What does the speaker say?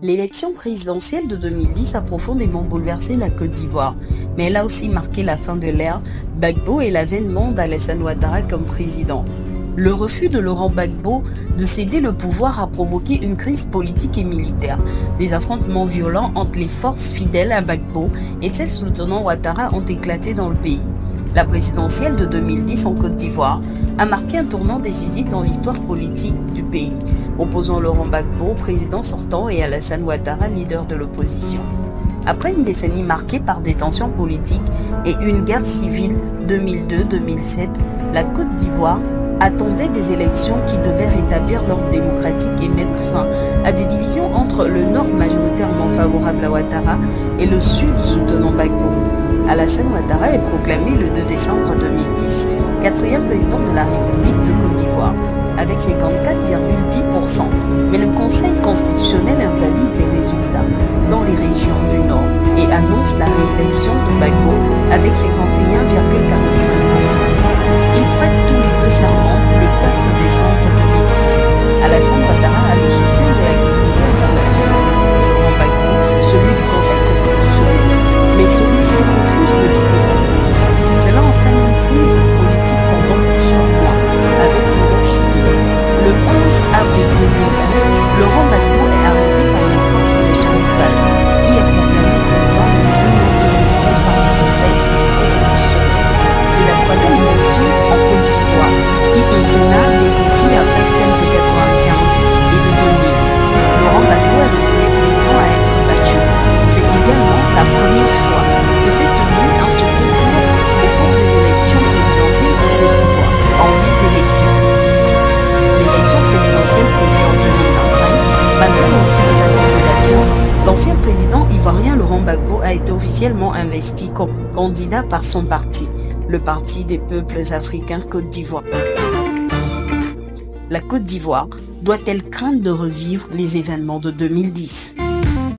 L'élection présidentielle de 2010 a profondément bouleversé la Côte d'Ivoire, mais elle a aussi marqué la fin de l'ère Gbagbo et l'avènement d'Alassane Ouattara comme président. Le refus de Laurent Gbagbo de céder le pouvoir a provoqué une crise politique et militaire. Des affrontements violents entre les forces fidèles à Gbagbo et celles soutenant Ouattara ont éclaté dans le pays. La présidentielle de 2010 en Côte d'Ivoire a marqué un tournant décisif dans l'histoire politique du pays, opposant Laurent Gbagbo, président sortant, et Alassane Ouattara, leader de l'opposition. Après une décennie marquée par des tensions politiques et une guerre civile 2002-2007, la Côte d'Ivoire attendait des élections qui devaient rétablir l'ordre démocratique et mettre fin à des divisions entre le nord majoritairement favorable à Ouattara et le sud soutenant Gbagbo. Alassane Ouattara est proclamé le 2 décembre 2010 quatrième président de la République de Côte d'Ivoire avec 54,10%. Mais le Conseil constitutionnel invalide les résultats dans les régions du Nord et annonce la réélection de Gbagbo avec 51,45%. Ils prêtent tous les deux serment le 4 décembre 2010. Alassane Ouattara a le soutien de la communauté internationale de Laurent Gbagbo, celui du Conseil constitutionnel. Mais celui-ci refuse de quitter son poste. Cela entraîne une crise politique pendant plusieurs mois, avec une guerre civile. Le 11 avril 2011, Laurent Gbagbo est arrêté par les forces de son rival, qui est proclamé président le 6 mai 2011 par le Conseil constitutionnel. C'est la troisième élection en Côte d'Ivoire qui entraîna des conflits après celle de 1995 et de 2000. Laurent Gbagbo est le premier président à être battu. C'est également la première fois que s'est tenu un second tour au cours des élections présidentielles en Côte d'Ivoire, en 8 élections. L'élection présidentielle prévue en 2025, malgré le refus de sa candidature, l'ancien président ivoirien Laurent Gbagbo a été officiellement investi comme candidat par son parti, le Parti des peuples africains Côte d'Ivoire. La Côte d'Ivoire doit-elle craindre de revivre les événements de 2010 ?